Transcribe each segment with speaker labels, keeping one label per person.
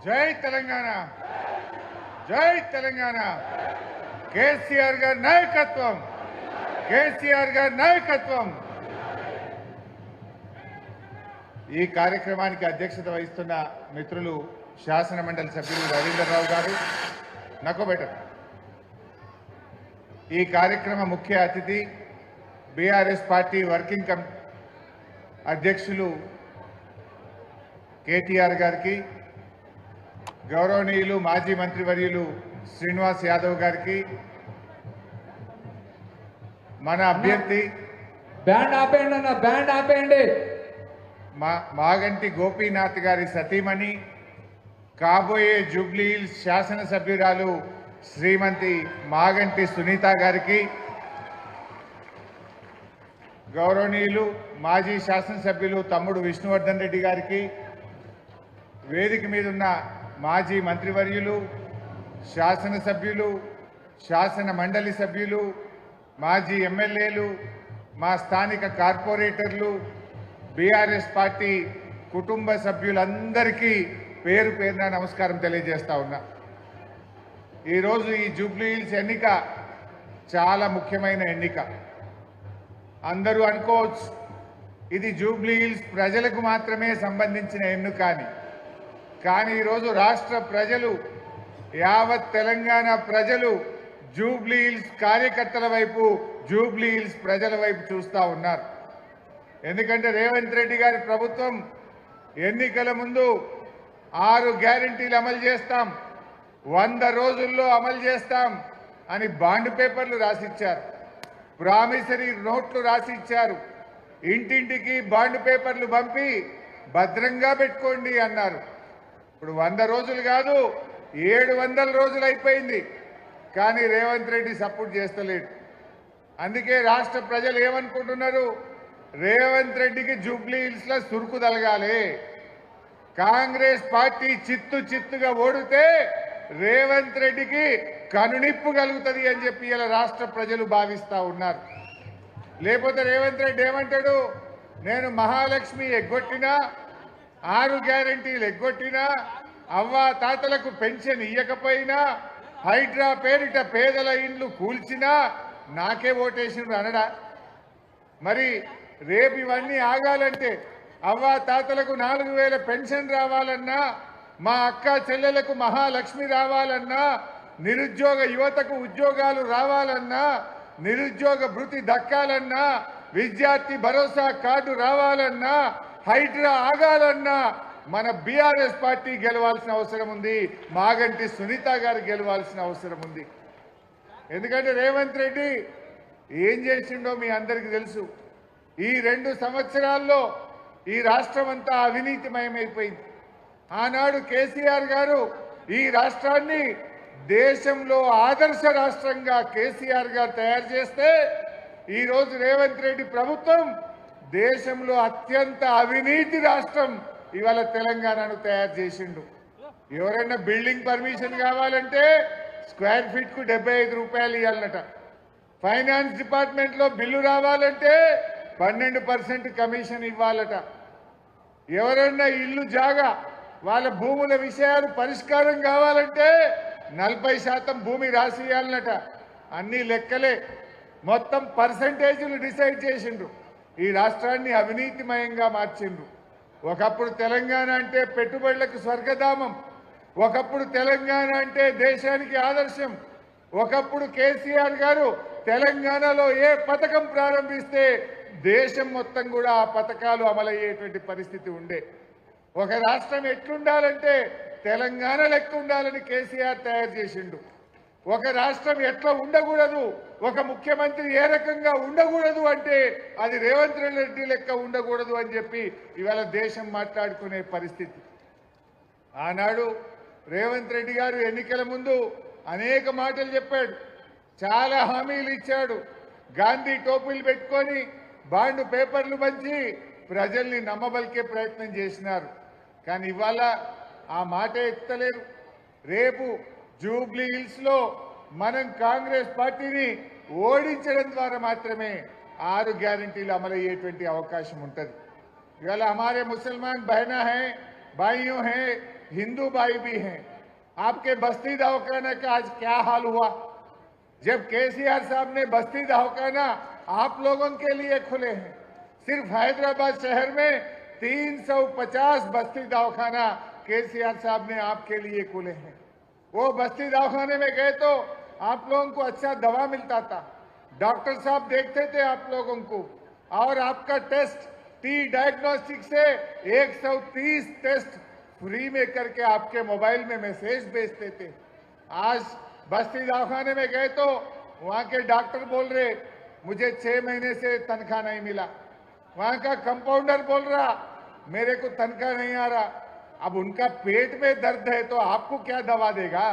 Speaker 1: జై తెలంగాణ, జై తెలంగాణ. కేసీఆర్ గారి నాయకత్వం, కేసీఆర్ గారి నాయకత్వం. ఈ కార్యక్రమానికి అధ్యక్షత వహిస్తున్న మిత్రులు శాసన మండలి సభ్యులు రవీంద్రరావు గారు, నకోబెట. ఈ కార్యక్రమ ముఖ్య అతిథి బీఆర్ఎస్ పార్టీ వర్కింగ్ అధ్యక్షులు కేటీఆర్ గారికి, గౌరవనీయులు మాజీ మంత్రివర్యులు శ్రీనివాస్ యాదవ్ గారికి, మన అభ్యర్థి
Speaker 2: బ్యాండ్ ఆపేయండి అన్న, బ్యాండ్ ఆపేయండి.
Speaker 1: మాగంటి గోపీనాథ్ గారి సతీమణి, కాబోయే జూబ్లీహిల్స్ శాసనసభ్యురాలు శ్రీమతి మాగంటి సునీత గారికి, గౌరవనీయులు మాజీ శాసనసభ్యులు తమ్ముడు విష్ణువర్ధన్ రెడ్డి గారికి, వేదిక మీద ఉన్న మాజీ మంత్రివర్యులు, శాసనసభ్యులు, శాసన మండలి సభ్యులు, మాజీ ఎమ్మెల్యేలు, మా స్థానిక కార్పొరేటర్లు, బీఆర్ఎస్ పార్టీ కుటుంబ సభ్యులందరికీ పేరు పేరున నమస్కారం తెలియజేస్తా ఉన్నా. ఈరోజు ఈ జూబ్లీహిల్స్ ఎన్నిక చాలా ముఖ్యమైన ఎన్నిక. అందరూ అనుకోవచ్చు ఇది జూబ్లీహిల్స్ ప్రజలకు మాత్రమే సంబంధించిన ఎన్నిక అని. కానీ ఈరోజు రాష్ట్ర ప్రజలు, యావత్ తెలంగాణ ప్రజలు జూబ్లీహిల్స్ కార్యకర్తల వైపు, జూబ్లీహిల్స్ ప్రజల వైపు చూస్తూ ఉన్నారు. ఎందుకంటే రేవంత్ రెడ్డి గారి ప్రభుత్వం ఎన్నికల ముందు 6 గ్యారెంటీలు అమలు చేస్తాం, 100 రోజుల్లో అమలు చేస్తాం అని బాండ్ పేపర్లు రాసిచ్చారు, ప్రామిసరీ నోట్లు రాసిచ్చారు, ఇంటింటికి బాండ్ పేపర్లు పంపి భద్రంగా పెట్టుకోండి అన్నారు. ఇప్పుడు 100 రోజులు కాదు, 700 రోజులు అయిపోయింది. కానీ రేవంత్ రెడ్డి సపోర్ట్ చేస్తలేడు. అందుకే రాష్ట్ర ప్రజలు ఏమనుకుంటున్నారు, రేవంత్ రెడ్డికి జూబ్లీహిల్స్ లో సురుకు తలగాలి, కాంగ్రెస్ పార్టీ చిత్తుగా ఓడితే రేవంత్ రెడ్డికి కనునిప్పు కలుగుతుంది అని చెప్పి ఇలా రాష్ట్ర ప్రజలు భావిస్తా ఉన్నారు. లేకపోతే రేవంత్ రెడ్డి ఏమంటాడు, నేను మహాలక్ష్మి ఎగ్గొట్టినా, 6 గ్యారెంటీలు ఎగ్గొట్టినా, అవ్వా తాతలకు పెన్షన్ ఇయ్యకపోయినా, హైడ్రా పేరిట పేదల ఇండ్లు కూల్చినా నాకే ఓటేసిండ్రు అనడా? మరి రేపు ఇవన్నీ ఆగాలంటే, అవ్వా తాతలకు 4000 పెన్షన్ రావాలన్నా, మా అక్క చెల్లెలకు మహాలక్ష్మి రావాలన్నా, నిరుద్యోగ యువతకు ఉద్యోగాలు రావాలన్నా, నిరుద్యోగ భృతి దక్కాలన్నా, విద్యార్థి భరోసా కార్డు రావాలన్నా, హైడ్రా ఆగాలన్నా మన బీఆర్ఎస్ పార్టీ గెలవాల్సిన అవసరం ఉంది, మాగంటి సునీత గారు గెలవాల్సిన అవసరం ఉంది. ఎందుకంటే రేవంత్ రెడ్డి ఏం చేసిండో మీ అందరికీ తెలుసు. ఈ 2 సంవత్సరాల్లో ఈ రాష్ట్రం అంతా అవినీతిమయమైపోయింది. ఆనాడు కేసీఆర్ గారు ఈ రాష్ట్రాన్ని దేశంలో ఆదర్శ రాష్ట్రంగా కేసీఆర్ గారు తయారు చేస్తే, ఈరోజు రేవంత్ రెడ్డి ప్రభుత్వం దేశంలో అత్యంత అవినీతి రాష్ట్రం ఇవాళ తెలంగాణను తయారు చేసిండు. ఎవరైనా బిల్డింగ్ పర్మిషన్ కావాలంటే స్క్వేర్ ఫీట్ కు 75 రూపాయలు ఇవ్వాలన్నట. ఫైనాన్స్ డిపార్ట్మెంట్ లో బిల్లు రావాలంటే 12% కమిషన్ ఇవ్వాలట. ఎవరైనా ఇల్లు జాగా వాళ్ళ భూముల విషయాలు పరిష్కారం కావాలంటే 40% భూమి రాసి ఇవ్వాలన్నట. అన్ని లెక్కలే, మొత్తం పర్సంటేజీలు డిసైడ్ చేసిండ్రు. ఈ రాష్ట్రాన్ని అవినీతిమయంగా మార్చిండ్రు. ఒకప్పుడు తెలంగాణ అంటే పెట్టుబడులకు స్వర్గధామం, ఒకప్పుడు తెలంగాణ అంటే దేశానికి ఆదర్శం. ఒకప్పుడు కేసీఆర్ గారు తెలంగాణలో ఏ పథకం ప్రారంభిస్తే దేశం మొత్తం కూడా ఆ పథకాలు అమలయ్యేటువంటి పరిస్థితి ఉండే. ఒక రాష్ట్రం ఎట్లుండాలంటే తెలంగాణ లెక్క ఉండాలని కేసీఆర్ తయారు చేసిండు. ఒక రాష్ట్రం ఎట్లా ఉండకూడదు, ఒక ముఖ్యమంత్రి ఏ రకంగా ఉండకూడదు అంటే అది రేవంత్ రెడ్డి లెక్క ఉండకూడదు అని చెప్పి ఇవాళ దేశం మాట్లాడుకునే పరిస్థితి. ఆనాడు రేవంత్ రెడ్డి గారు ఎన్నికల ముందు అనేక మాటలు చెప్పాడు, చాలా హామీలు ఇచ్చాడు. గాంధీ టోపీలు పెట్టుకొని బాండ్ పేపర్లు పంచి ప్రజల్ని నమ్మబలికే ప్రయత్నం చేసినారు. కానీ ఇవాళ ఆ మాట ఎత్తలేరు. రేపు జూబ్లీహిల్స్ లో మనం కాంగ్రెస్ పార్టీని ఓడించడం ద్వారా మాత్రమే 6 గ్యారెంటీలు అమలయ్యేటువంటి అవకాశం ఉంటుంది. इवाला हमारे मुसलमान बहना है भाइयों हैं हिंदू भाई भी हैं। आपके बस्ती दवाखाना का आज क्या हाल हुआ? जब केसीआर साहब ने बस्ती दवाखाना आप लोगों के लिए खुले हैं। सिर्फ हैदराबाद शहर में 350 बस्ती दवाखाना केसीआर साहब ने आपके लिए खुले हैं। वो बस्ती दवाखाने में गए तो आप लोगों को अच्छा दवा मिलता था, डॉक्टर साहब देखते थे आप लोगों को, और आपका टेस्ट टी डायग्नोस्टिक से 130 टेस्ट फ्री में करके आपके मोबाइल में मैसेज भेजते थे। आज बस्ती दवाखाने में गए तो वहां के डॉक्टर बोल रहे मुझे 6 महीने से तनख्वाह नहीं मिला। वहां का कंपाउंडर बोल रहा मेरे को तनख्वाह नहीं आ रहा। अब उनका पेट में दर्द है तो आपको क्या दवा देगा?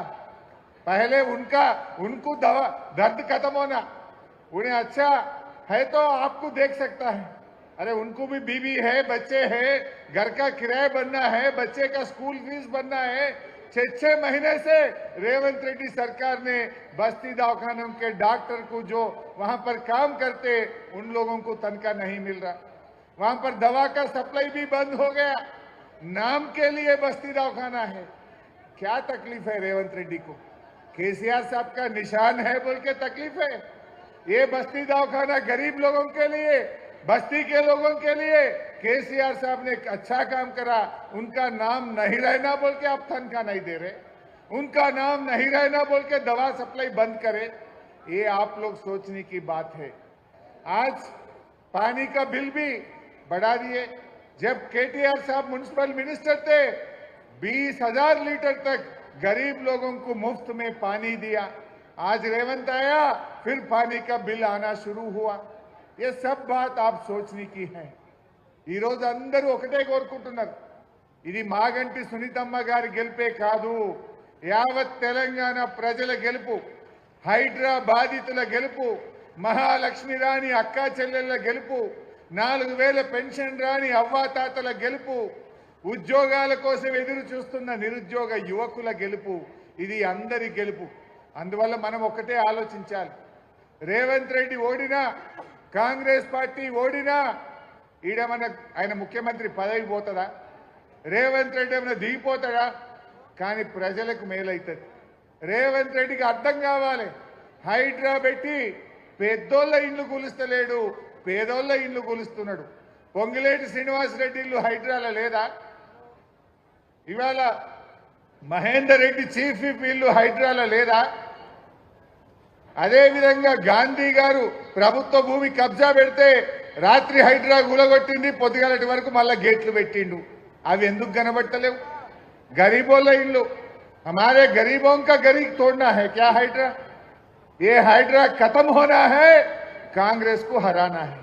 Speaker 1: पहले उनको दवा दर्द खत्म होना, उन्हें अच्छा है तो आपको देख सकता है। अरे उनको भी बीवी है, बच्चे हैं, घर का किराया भरना है, बच्चे का स्कूल फीस भरना है। 6 महीने से रेवंत रेड्डी सरकार ने बस्ती दवाखानों के डॉक्टर को जो वहां पर काम करते उन लोगों को तनख्वाह नहीं मिल रहा। वहां पर दवा का सप्लाई भी बंद हो गया। नाम के लिए बस्ती दवाखाना है। क्या तकलीफ है रेवंत रेड्डी को? केसीआर साहब का निशान है बोल के तकलीफ है। ये बस्ती दवाखाना गरीब लोगों के लिए, बस्ती के लोगों के लिए केसीआर साहब ने एक अच्छा काम करा। उनका नाम नहीं रहना बोल के आप तनख्वाह नहीं दे रहे, उनका नाम नहीं रहना बोल के दवा सप्लाई बंद करे। ये आप लोग सोचने की बात है। आज पानी का बिल भी बढ़ा दिए। जब केटीआर साहब म्युनिसिपल मिनिस्टर थे 20,000 लीटर तक गरीब लोगों को मुफ्त में पानी दिया। आज रेवंत आया फिर पानी का बिल आना शुरू हुआ। ये सब बात आप सोचने की है। ఈ రోజు అందరూ ఒకటే కోరుకుంటున్నారు, ఇది మాగంటి సునీతమ్మ గారి గెలుపే కాదు, యావత్ తెలంగాణ ప్రజల గెలుపు, హైడ్రా బాధితుల గెలుపు, మహాలక్ష్మి రాణి అక్కా చెల్లెళ్ళ గెలుపు, 4000 పెన్షన్ రాని అవ్వాతాతల గెలుపు, ఉద్యోగాల కోసం ఎదురు చూస్తున్న నిరుద్యోగ యువకుల గెలుపు, ఇది అందరి గెలుపు. అందువల్ల మనం ఒకటే ఆలోచించాలి. రేవంత్ రెడ్డి ఓడినా, కాంగ్రెస్ పార్టీ ఓడినా ఈడమన్న ఆయన ముఖ్యమంత్రి పదవి పోతుందా? రేవంత్ రెడ్డి ఏమైనా దిగిపోతాడా? కానీ ప్రజలకు మేలైతుంది. రేవంత్ రెడ్డికి అర్థం కావాలి, హైడ్రా పెట్టి పెద్దోళ్ళ ఇల్లు కూలుస్తలేడు, పేదోళ్ళ ఇల్లు కూలుస్తున్నాడు. పొంగిలేటి శ్రీనివాసరెడ్డి ఇల్లు హైడ్రాలో లేదా? ఇవాళ మహేందర్ రెడ్డి చీఫ్ విప్ ఇల్లు హైడ్రాలో లేదా? అదేవిధంగా గాంధీ గారు ప్రభుత్వ భూమి కబ్జా పెడితే రాత్రి హైడ్రా గులగొట్టింది, పొద్దుగాలటి వరకు మళ్ళా గేట్లు పెట్టిండు. అవి ఎందుకు కనబట్టలేవు? గరీబోళ్ళ ఇల్లు, हमारे गरीबों का गरीब तोड़ना है क्या हाइड्रा? ये हाइड्रा खत्म होना है, कांग्रेस को हराना है।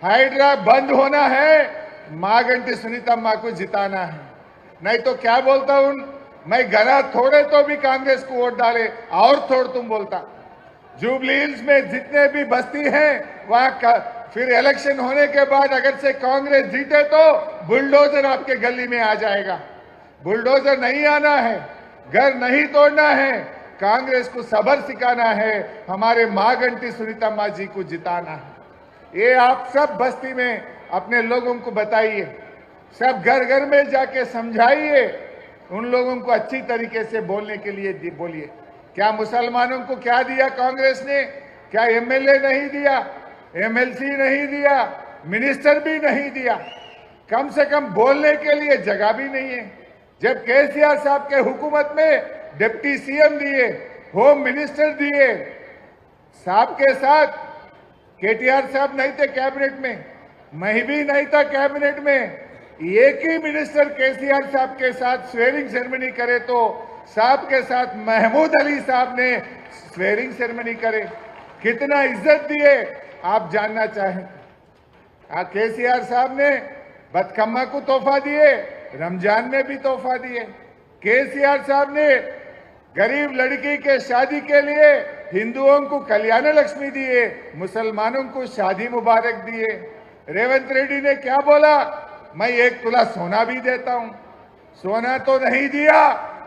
Speaker 1: हाइड्रा बंद होना है, मागंटी सुनीतम्मा को जिताना है। नहीं तो क्या बोलता हूं मैं, घरा थोड़े तो भी कांग्रेस को वोट डाले और थोड़ तुम बोलता। जुबली हिल्स में जितने भी बस्ती हैं वहां फिर इलेक्शन होने के बाद अगर से कांग्रेस जीते तो बुलडोजर आपके गली में आ जाएगा। बुलडोजर नहीं आना है, घर नहीं तोड़ना है, कांग्रेस को सबर सिखाना है, हमारे मागंटी सुनीतम्मा जी को जिताना है। ये आप सब बस्ती में अपने लोगों को बताइए, सब घर घर में जाके समझाइए, उन लोगों को अच्छी तरीके से बोलने के लिए बोलिए। क्या मुसलमानों को क्या दिया कांग्रेस ने? क्या एमएलए नहीं दिया, एमएलसी नहीं दिया, मिनिस्टर भी नहीं दिया? कम से कम बोलने के लिए जगह भी नहीं है। जब केसीआर साहब के हुकूमत में डिप्टी सीएम दिए, होम मिनिस्टर दिए, साहब के साथ केटीआर साहब नहीं थे कैबिनेट में, मैं भी नहीं था कैबिनेट में, एक ही मिनिस्टर केसीआर साहब के साथ स्वेरिंग सेरेमनी करे तो साहब के साथ महमूद अली साहब ने स्वेरिंग सेरेमनी करे। कितना इज्जत दिए आप जानना चाहें। केसीआर साहब ने बतकम्मा को तोहफा दिए, रमजान में भी तोहफा दिए। केसीआर साहब ने गरीब लड़की के शादी के लिए हिंदुओं को कल्याण लक्ष्मी दिए, मुसलमानों को शादी मुबारक दिए। रेवंत रेड्डी ने क्या बोला, मैं 1 तोला सोना भी देता हूं। सोना तो नहीं दिया,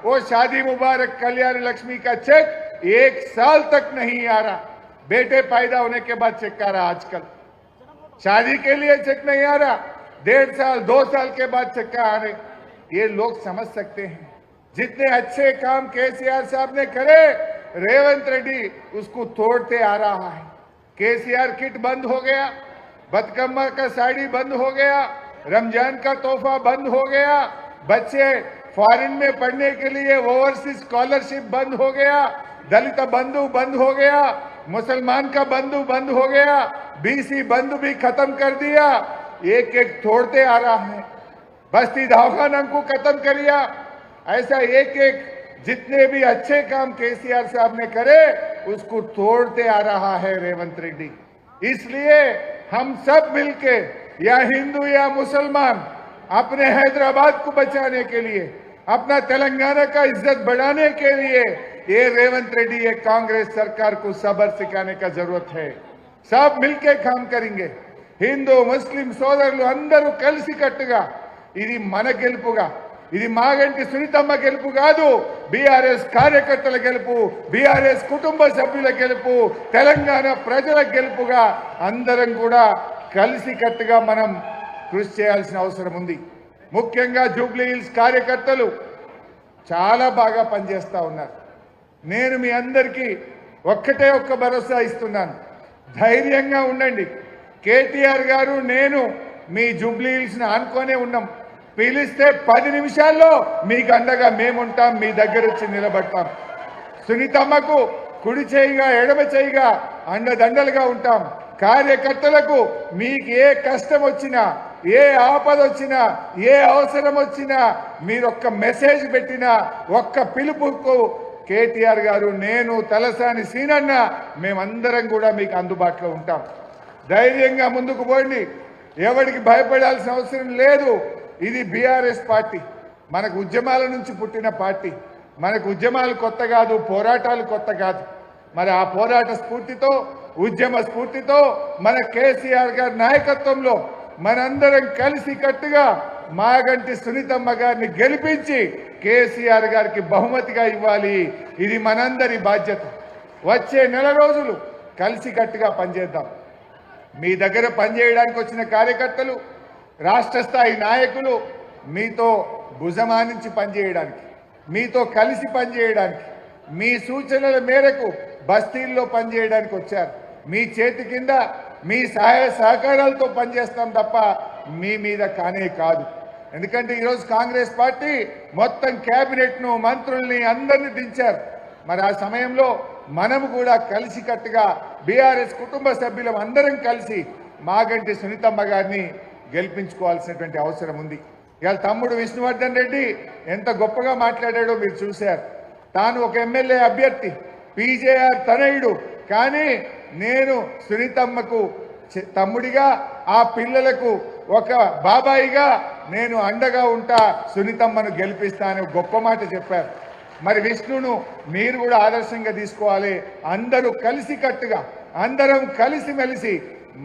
Speaker 1: वो शादी मुबारक कल्याण लक्ष्मी का चेक 1 साल तक नहीं आ रहा। बेटे पैदा होने के बाद चेक आ रहा, आजकल शादी के लिए चेक नहीं आ रहा, 1.5 साल 2 साल के बाद चेक आ रहे। ये लोग समझ सकते हैं। जितने अच्छे काम केसीआर साहब ने करे, रेवंत रेड्डी उसको तोड़ते आ रहा है। केसीआर किट बंद हो गया, बदकम्मा का साड़ी बंद हो गया, रमजान का तोहफा बंद हो गया, बच्चे फॉरेन में पढ़ने के लिए ओवरसीज स्कॉलरशिप बंद हो गया, दलित बंधु बंद हो गया, मुसलमान का बंधु बंद हो गया, बीसी बंधु भी खत्म कर दिया। एक एक तोड़ते आ रहा है। बस्ती दवाखाना को खत्म कर दिया। ऐसा एक एक जितने भी अच्छे काम केसीआर साहब ने करे उसको तोड़ते आ रहा है रेवंत रेड्डी। इसलिए हम सब मिलके, या हिंदू या मुसलमान, अपने हैदराबाद को बचाने के लिए, अपना तेलंगाना का इज्जत बढ़ाने के लिए ये रेवंत रेड्डी, ये कांग्रेस सरकार को सब्र सिखाने का जरूरत है। सब मिलके काम करेंगे। हिंदू मुस्लिम సోదరులు అందరూ కలిసి కట్టుగా ఇది మన గెలుపుగా, ఇది మాగంటి సునీతమ్మ గెలుపు కాదు, బీఆర్ఎస్ కార్యకర్తల గెలుపు, బీఆర్ఎస్ కుటుంబ సభ్యుల గెలుపు, తెలంగాణ ప్రజల గెలుపుగా అందరం కూడా కలిసి కట్టుగా మనం కృషి చేయాల్సిన అవసరం ఉంది. ముఖ్యంగా జూబ్లీ హిల్స్ కార్యకర్తలు చాలా బాగా పనిచేస్తా ఉన్నారు. నేను మీ అందరికీ ఒక్కటే ఒక్క భరోసా ఇస్తున్నాను, ధైర్యంగా ఉండండి. కేటీఆర్ గారు నేను మీ జూబ్లీ హిల్స్ ని ఆనుకొనే ఉన్నాం. పిలిస్తే 10 నిమిషాల్లో మీకు అండగా మేముంటాం, మీ దగ్గర వచ్చి నిలబడతాం. సునీతమ్మకు కుడి చేయిగా ఎడమ చేయిగా అండదండలుగా ఉంటాం. కార్యకర్తలకు మీకు ఏ కష్టం వచ్చినా, ఏ ఆపద వచ్చినా, ఏ అవసరం వచ్చినా, మీరు ఒక్క మెసేజ్ పెట్టినా, ఒక్క పిలుపుకు కేటీఆర్ గారు, నేను, తలసాని సీనన్న మేమందరం కూడా మీకు అందుబాటులో ఉంటాం. ధైర్యంగా ముందుకు పోండి. ఎవరికి భయపడాల్సిన అవసరం లేదు. ఇది బీఆర్ఎస్ పార్టీ, మనకు ఉద్యమాల నుంచి పుట్టిన పార్టీ. మనకు ఉద్యమాలు కొత్త కాదు, పోరాటాలు కొత్త కాదు. మరి ఆ పోరాట స్ఫూర్తితో, ఉద్యమ స్ఫూర్తితో మన కేసీఆర్ గారి నాయకత్వంలో మనందరం కలిసి కట్టుగా మాగంటి సునీతమ్మ గారిని గెలిపించి కేసీఆర్ గారికి బహుమతిగా ఇవ్వాలి. ఇది మనందరి బాధ్యత. వచ్చే నెల రోజులు కలిసి కట్టుగా పనిచేద్దాం. మీ దగ్గర పనిచేయడానికి వచ్చిన కార్యకర్తలు, రాష్ట్ర స్థాయి నాయకులు మీతో భుజమానించి పనిచేయడానికి, మీతో కలిసి పనిచేయడానికి, మీ సూచనల మేరకు బస్తీల్లో పనిచేయడానికి వచ్చారు. మీ చేతి కింద మీ సహాయ సహకారాలతో పనిచేస్తాం తప్ప మీ మీద కానే కాదు. ఎందుకంటే ఈరోజు కాంగ్రెస్ పార్టీ మొత్తం క్యాబినెట్ను, మంత్రుల్ని అందరినీ దించారు. మరి ఆ సమయంలో మనము కూడా కలిసి కట్టుగా బీఆర్ఎస్ కుటుంబ సభ్యులం అందరం కలిసి మాగంటి సునీతమ్మ గారిని గెలిపించుకోవాల్సినటువంటి అవసరం ఉంది. ఇవాళ తమ్ముడు విష్ణువర్ధన్ రెడ్డి ఎంత గొప్పగా మాట్లాడాడో మీరు చూశారు. తాను ఒక ఎమ్మెల్యే అభ్యర్థి, పీజేఆర్ తనయుడు, కానీ నేను సునీతమ్మకు తమ్ముడిగా, ఆ పిల్లలకు ఒక బాబాయిగా నేను అండగా ఉంటా, సునీతమ్మను గెలిపిస్తాను గొప్ప మాట చెప్పారు. మరి విష్ణును మీరు కూడా ఆదర్శంగా తీసుకోవాలి. అందరూ కలిసి కట్టుగా, అందరం కలిసిమెలిసి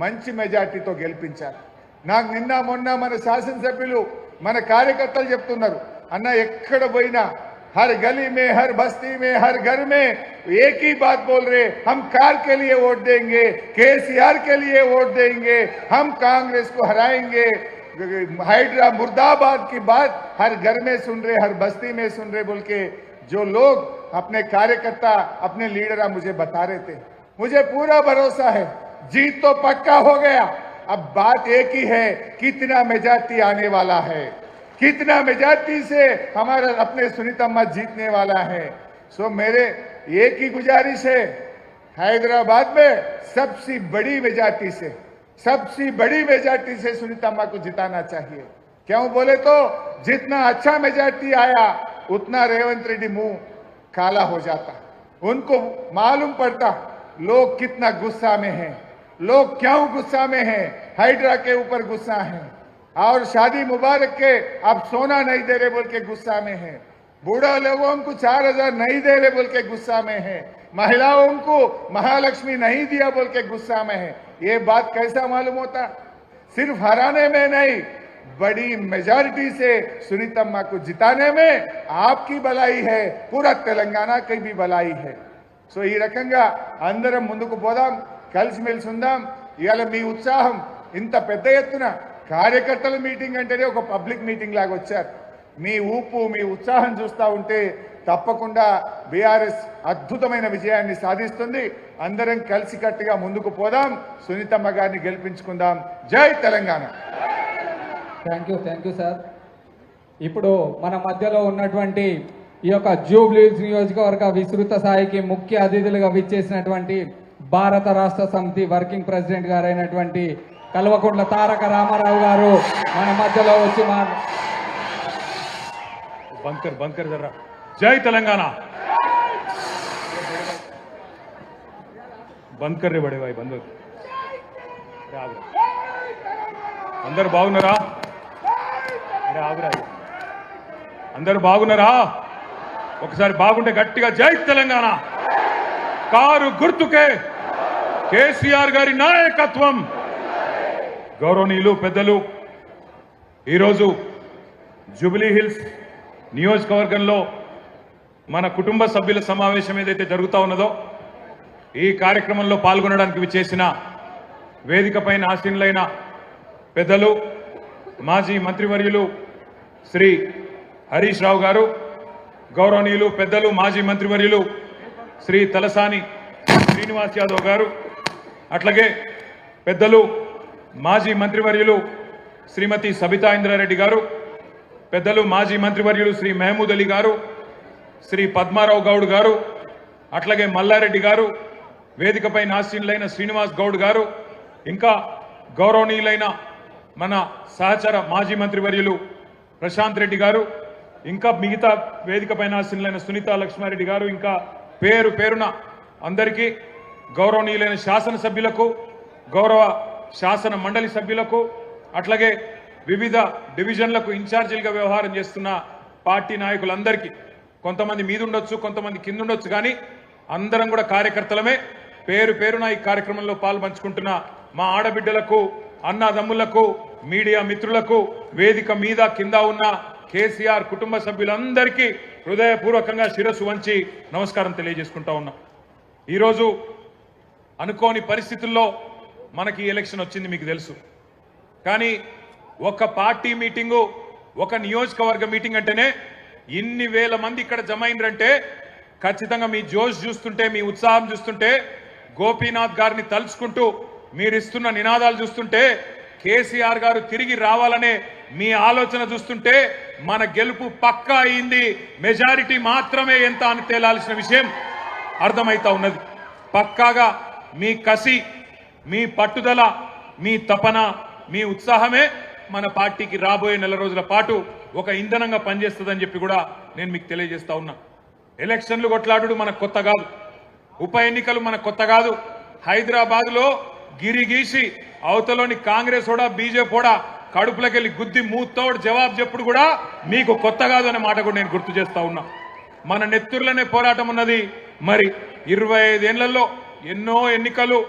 Speaker 1: మంచి మెజార్టీతో గెలిపించారు. నాకు నిన్న మొన్న మన శాసనసభ్యులు, మన కార్యకర్తలు చెప్తున్నారు, అన్న ఎక్కడ పోయినా हर गली में, हर बस्ती में, हर घर में एक ही बात बोल रहे, हम कार के लिए वोट देंगे, केसीआर के लिए वोट देंगे, हम कांग्रेस को हराएंगे। हाइड्रा मुर्दाबाद की बात हर घर में सुन रहे, हर बस्ती में सुन रहे बोल के जो लोग अपने कार्यकर्ता, अपने लीडर मुझे बता रहे थे। मुझे पूरा भरोसा है जीत तो पक्का हो गया। अब बात एक ही है, कितना मेजॉरिटी आने वाला है, कितना मेजॉरिटी से हमारा अपने सुनीतम्मा जीतने वाला है। सो मेरे एक ही गुजारिश है, हैदराबाद में सबसे बड़ी मेजॉरिटी से सुनीतम्मा को जिताना चाहिए। क्यों बोले तो जितना अच्छा मेजॉरिटी आया उतना रेवंत रेड्डी मुंह काला हो जाता। उनको मालूम पड़ता लोग कितना गुस्सा में हैं, लोग क्यों गुस्सा में हैं, हाइड्रा के ऊपर गुस्सा है, और शादी मुबारक के अब सोना नहीं दे रहे बोल के गुस्सा में है, बूढ़ा लोगों को 4000 नहीं दे रहे बोल के गुस्सा में है, महिलाओं को महालक्ष्मी नहीं दिया बोल के गुस्सा में है। ये बात कैसा मालूम होता? सिर्फ हराने में नहीं, बड़ी मेजॉरिटी से सुनीतम्मा को जिताने में आपकी भलाई है, पूरा तेलंगाना की भी भलाई है। सो ఈ రకంగా అందరం ముందుకు పోదాం, కలిసిమెలిసి ఉందాం. ఇవాళ మీ ఉత్సాహం ఇంత పెద్ద ఎత్తున కార్యకర్తల మీటింగ్ అంటేనే ఒక పబ్లిక్ మీటింగ్ లాగా వచ్చారు. మీ ఊపు మీ ఉత్సాహం చూస్తూ ఉంటే తప్పకుండా బీఆర్ఎస్ అద్భుతమైన విజయాన్ని సాధిస్తుంది. అందరం కలిసికట్టుగా ముందుకు పోదాం, సునీతమ్మ గారిని గెలిపించుకుందాం. జై తెలంగాణ.
Speaker 2: Thank you sir. ఇప్పుడు మన మధ్యలో ఉన్నటువంటి ఈ యొక్క జూబ్లీహిల్స్ నియోజకవర్గ విస్తృత స్థాయికి ముఖ్య అతిథులుగా విచ్చేసినటువంటి భారత రాష్ట్ర సమితి వర్కింగ్ ప్రెసిడెంట్ గారైనటువంటి కల్వకుంట్ల తారక రామారావు గారు మన మధ్యలో వచ్చి
Speaker 3: బంకర్ జర్రా. జై తెలంగాణ. బంకర్ రే బడే భాయ్ బంద్. అందరు బాగున్నారా? అందరు బాగున్నారా? ఒకసారి బాగుంటే గట్టిగా జై తెలంగాణ. కారు గుర్తుకే కేసీఆర్ గారి నాయకత్వం. గౌరవనీయులు పెద్దలు, ఈరోజు జూబ్లీహిల్స్ నియోజకవర్గంలో మన కుటుంబ సభ్యుల సమావేశం ఏదైతే జరుగుతూ ఉన్నదో, ఈ కార్యక్రమంలో పాల్గొనడానికి విచ్చేసిన వేదికపైన ఆసీనులైన పెద్దలు, మాజీ మంత్రివర్యులు శ్రీ హరీష్ రావు గారు, గౌరవనీయులు పెద్దలు మాజీ మంత్రివర్యులు శ్రీ తలసాని శ్రీనివాస్ యాదవ్ గారు, అట్లాగే పెద్దలు మాజీ మంత్రివర్యులు శ్రీమతి సబితా ఇంద్రారెడ్డి గారు, పెద్దలు మాజీ మంత్రివర్యులు శ్రీ మహమూద్ అలీ గారు, శ్రీ పద్మారావు గౌడ్ గారు, అట్లాగే మల్లారెడ్డి గారు, వేదికపై ఆసీనులైన శ్రీనివాస్ గౌడ్ గారు, ఇంకా గౌరవనీయులైన మన సహచర మాజీ మంత్రివర్యులు ప్రశాంత్ రెడ్డి గారు, ఇంకా మిగతా వేదికపైన ఆసీనులైన సునీతా లక్ష్మారెడ్డి గారు, ఇంకా పేరు పేరున అందరికీ, గౌరవనీయులైన శాసనసభ్యులకు, గౌరవ శాసన మండలి సభ్యులకు, అట్లాగే వివిధ డివిజన్లకు ఇన్ఛార్జీలుగా వ్యవహారం చేస్తున్న పార్టీ నాయకులందరికీ, కొంతమంది మీద ఉండొచ్చు, కొంతమంది కింద ఉండొచ్చు, కానీ అందరం కూడా కార్యకర్తలమే. పేరు పేరున ఈ కార్యక్రమంలో పాల్పంచుకుంటున్న మా ఆడబిడ్డలకు, అన్నదమ్ములకు, మీడియా మిత్రులకు, వేదిక మీద కింద ఉన్న కేసీఆర్ కుటుంబ సభ్యులందరికీ హృదయపూర్వకంగా శిరస్సు వంచి నమస్కారం తెలియజేసుకుంటా ఉన్నాం. ఈరోజు అనుకోని పరిస్థితుల్లో మనకి ఎలక్షన్ వచ్చింది, మీకు తెలుసు. కానీ ఒక పార్టీ మీటింగు, ఒక నియోజకవర్గ మీటింగ్ అంటేనే ఇన్ని వేల మంది ఇక్కడ జమ అయినరంటే ఖచ్చితంగా మీ జోష్ చూస్తుంటే, మీ ఉత్సాహం చూస్తుంటే, గోపీనాథ్ గారిని తలుచుకుంటూ మీరిస్తున్న నినాదాలు చూస్తుంటే, కేసీఆర్ గారు తిరిగి రావాలనే మీ ఆలోచన చూస్తుంటే మన గెలుపు పక్కా అయింది. మెజారిటీ మాత్రమే ఎంత అని తేలాల్సిన విషయం అర్థమైతా ఉన్నది. పక్కాగా మీ కసి, మీ పట్టుదల, మీ తపన, మీ ఉత్సాహమే మన పార్టీకి రాబోయే నెల రోజుల పాటు ఒక ఇంధనంగా పనిచేస్తుందని చెప్పి కూడా నేను మీకు తెలియజేస్తా ఉన్నా. ఎలక్షన్లు కొట్లాడు మనకు కొత్త కాదు, ఉప ఎన్నికలు మనకు కొత్త కాదు. హైదరాబాద్లో గిరిగీసి అవతలోని కాంగ్రెస్ కూడా బీజేపీ కూడా కడుపులకెళ్ళి గుద్ది మూతోడు జవాబు చెప్పుడు కూడా మీకు కొత్త కాదు అనే మాట కూడా నేను గుర్తు చేస్తా ఉన్నా. మన నెత్తుర్లనే పోరాటం ఉన్నది. మరి 25 ఏళ్లలో ఎన్నో ఎన్నికలు,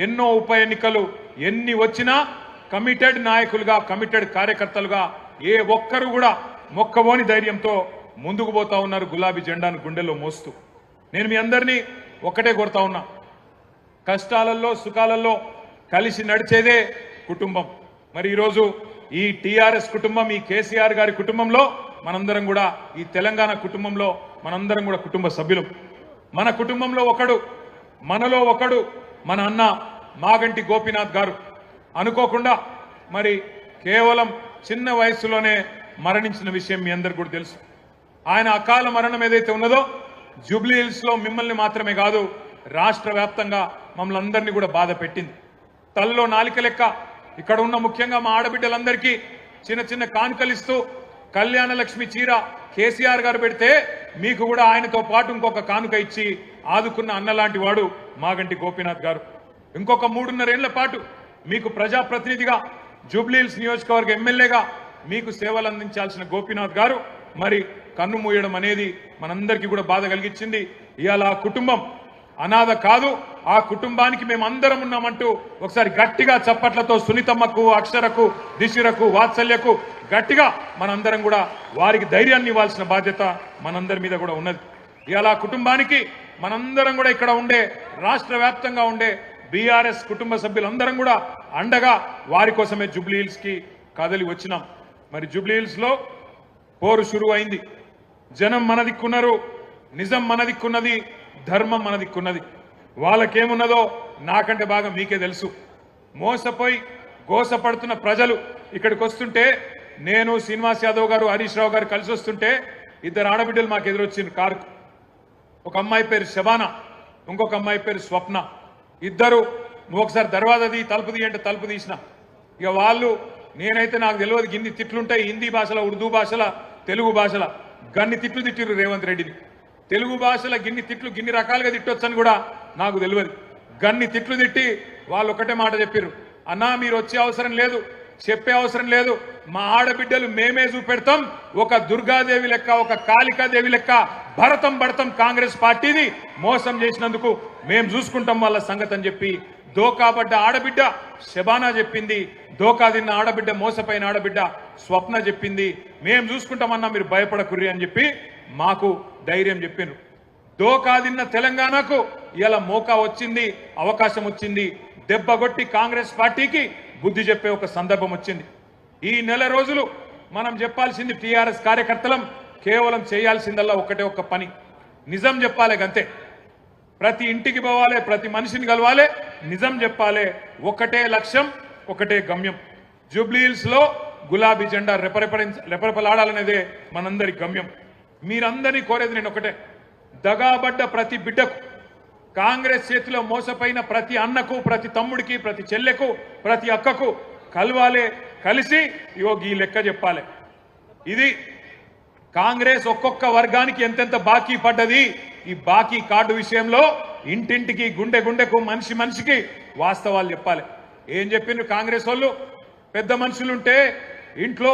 Speaker 3: ఎన్నో ఉప ఎన్నికలు, ఎన్ని వచ్చినా కమిటెడ్ నాయకులుగా, కమిటెడ్ కార్యకర్తలుగా ఏ ఒక్కరు కూడా మొక్కబోని ధైర్యంతో ముందుకు పోతా ఉన్నారు, గులాబీ జెండాను గుండెల్లో మోస్తూ. నేను మీ అందరినీ ఒక్కటే కోరుతా ఉన్నా, కష్టాలలో సుఖాలలో కలిసి నడిచేదే కుటుంబం. మరి ఈరోజు ఈ టీఆర్ఎస్ కుటుంబం, ఈ కేసీఆర్ గారి కుటుంబంలో మనందరం కూడా, ఈ తెలంగాణ కుటుంబంలో మనందరం కూడా కుటుంబ సభ్యులు. మన కుటుంబంలో ఒకడు, మనలో ఒకడు మన అన్న మాగంటి గోపీనాథ్ గారు. అనుకోకుండా మరి కేవలం చిన్న వయసులోనే మరణించిన విషయం మీ అందరికీ కూడా తెలుసు. ఆయన అకాల మరణం ఏదైతే ఉన్నదో జూబ్లీహిల్స్లో మిమ్మల్ని మాత్రమే కాదు, రాష్ట్ర వ్యాప్తంగా మమ్మల్ని అందరినీ కూడా బాధ పెట్టింది. తల్లో నాలిక లెక్క ఇక్కడ ఉన్న ముఖ్యంగా మా ఆడబిడ్డలందరికీ చిన్న చిన్న కానుకలిస్తూ కళ్యాణ లక్ష్మి చీర కేసీఆర్ గారు పెడితే మీకు కూడా ఆయనతో పాటు ఇంకొక కానుక ఇచ్చి ఆదుకున్న అన్నలాంటి వాడు మాగంటి గోపీనాథ్ గారు. ఇంకొక 3.5 ఏళ్ల పాటు మీకు ప్రజాప్రతినిధిగా, జూబ్లీహిల్స్ నియోజకవర్గ ఎమ్మెల్యేగా మీకు సేవలు అందించాల్సిన గోపీనాథ్ గారు మరి కన్ను మూయడం అనేది మనందరికీ కూడా బాధ కలిగించింది. ఇవాళ ఆ కుటుంబం అనాథ కాదు, ఆ కుటుంబానికి మేము అందరం ఉన్నామంటూ ఒకసారి గట్టిగా చప్పట్లతో సునీతమ్మకు, అక్షరకు, దిశిరకు, వాత్సల్యకు గట్టిగా మనందరం కూడా వారికి ధైర్యాన్ని ఇవ్వాల్సిన బాధ్యత మనందరి మీద కూడా ఉన్నది. ఇవాళ ఆ కుటుంబానికి మనందరం కూడా ఇక్కడ ఉండే, రాష్ట్ర వ్యాప్తంగా ఉండే బీఆర్ఎస్ కుటుంబ సభ్యులందరం కూడా అండగా వారి కోసమే జూబ్లీహిల్స్ కి కదలి వచ్చినాం. మరి జూబ్లీహిల్స్ లో పోరు షురు అయింది. జనం మన దిక్కున్నారు, నిజం మన దిక్కున్నది, ధర్మం మన దిక్కున్నది. వాళ్ళకేమున్నదో నాకంటే బాగా మీకే తెలుసు. మోసపోయి గోసపడుతున్న ప్రజలు ఇక్కడికి వస్తుంటే, నేను శ్రీనివాస్ యాదవ్ గారు హరీష్ రావు గారు కలిసి వస్తుంటే ఇద్దరు ఆడబిడ్డలు మాకు ఎదురొచ్చింది కారుకు. ఒక అమ్మాయి పేరు శబానా, ఇంకొక అమ్మాయి పేరు స్వప్న. ఇద్దరు నువ్వు ఒకసారి దర్వాజా తీ, తలుపు తీ అంటే తలుపు తీసిన. ఇక వాళ్ళు, నేనైతే నాకు తెలియదు గిన్ని తిట్లుంటాయి హిందీ భాషలో, ఉర్దూ భాషలో, తెలుగు భాషలో గన్ని తిట్లు తిట్టిర్రు రేవంత్ రెడ్డిని. తెలుగు భాషలో గిన్ని తిట్లు గిన్ని రకాలుగా తిట్టొచ్చని కూడా నాకు తెలియదు. గన్ని తిట్లు తిట్టి వాళ్ళు ఒకటే మాట చెప్పారు, అన్నా మీరు వచ్చే అవసరం లేదు, చెప్పే అవసరం లేదు, మా ఆడబిడ్డలు మేమే చూపెడతాం, ఒక దుర్గాదేవి లెక్క, ఒక కాళికాదేవి లెక్క భరతం పడతాం కాంగ్రెస్ పార్టీని మోసం చేసినందుకు మేము చూసుకుంటాం వాళ్ళ సంగతి అని చెప్పి దోకాబడ్డ ఆడబిడ్డ శబానా చెప్పింది. దోకా తిన్న ఆడబిడ్డ, మోసపోయిన ఆడబిడ్డ స్వప్న చెప్పింది, మేము చూసుకుంటామన్నా మీరు భయపడకుర్రి అని చెప్పి మాకు ధైర్యం చెప్పిండ్రు. దోకా తిన్న తెలంగాణకు ఇలా మోకా వచ్చింది, అవకాశం వచ్చింది. దెబ్బగొట్టి కాంగ్రెస్ పార్టీకి బుద్ధి చెప్పే ఒక సందర్భం వచ్చింది. ఈ నెల రోజులు మనం చెప్పాల్సింది టీఆర్ఎస్ కార్యకర్తలం కేవలం చేయాల్సిందల్లా ఒకటే ఒక్క పని, నిజం చెప్పాలి గంతే. ప్రతి ఇంటికి పోవాలి, ప్రతి మనిషిని కలవాలి, నిజం చెప్పాలి. ఒకటే లక్ష్యం, ఒకటే గమ్యం. జూబ్లీహిల్స్ లో గులాబీ జెండా రెపరెపలాడాలనేదే మనందరి గమ్యం. మీరందరినీ కోరేది నేను ఒకటే, దగాబడ్డ ప్రతి బిడ్డకు, కాంగ్రెస్ చేతిలో మోసపోయిన ప్రతి అన్నకు, ప్రతి తమ్ముడికి, ప్రతి చెల్లెకు, ప్రతి అక్కకు కలవాలి, కలిసి ఇగో ఈ లెక్క చెప్పాలి. ఇది కాంగ్రెస్ ఒక్కొక్క వర్గానికి ఎంతెంత బాకీ పడ్డది, ఈ బాకీ కార్డు విషయంలో ఇంటింటికి, గుండె గుండెకు, మనిషి మనిషికి వాస్తవాలు చెప్పాలి. ఏం చెప్పిండ్రు కాంగ్రెస్ వాళ్ళు, పెద్ద మనుషులుంటే ఇంట్లో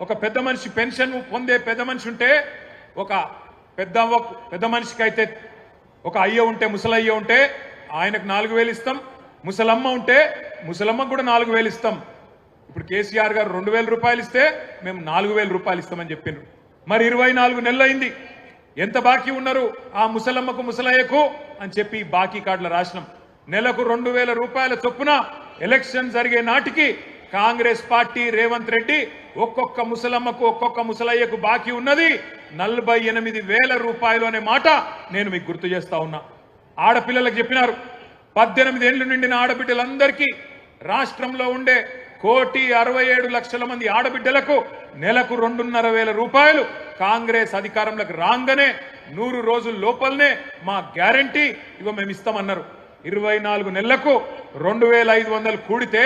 Speaker 3: ఒక పెద్ద మనిషి పెన్షన్ పొందే పెద్ద మనిషి ఉంటే, ఒక పెద్ద మనిషికి అయితే ఒక అయ్య ఉంటే, ముసలయ్య ఉంటే ఆయనకు 4,000 ఇస్తాం, ముసలమ్మ ఉంటే ముసలమ్మకు కూడా 4,000 ఇస్తాం. ఇప్పుడు కేసీఆర్ గారు 2,000 రూపాయలు ఇస్తే మేము 4,000 రూపాయలు ఇస్తామని చెప్పిండ్రు. మరి 24 నెలలు అయింది, ఎంత బాకీ ఉన్నారు ఆ ముసలమ్మకు, ముసలయ్యకు అని చెప్పి బాకీ కార్డుల రాసినాం. నెలకు 2,000 రూపాయల చొప్పున ఎలక్షన్ జరిగే నాటికి కాంగ్రెస్ పార్టీ రేవంత్ రెడ్డి ఒక్కొక్క ముసలమ్మకు, ఒక్కొక్క ముసలయ్యకు బాకీ ఉన్నది 48,000 రూపాయలు అనే మాట నేను మీకు గుర్తు చేస్తా ఉన్నా. ఆడపిల్లలకు చెప్పినారు, 18 ఏళ్లు నిండిన ఆడబిడ్డలందరికీ రాష్ట్రంలో ఉండే 1,67,00,000 మంది ఆడబిడ్డలకు నెలకు 2,500 రూపాయలు కాంగ్రెస్ అధికారంలోకి రాగానే 100 రోజుల లోపలనే మా గ్యారంటీ ఇగో మేము ఇస్తామన్నారు. 24 నెలలకు 2,500 కూడితే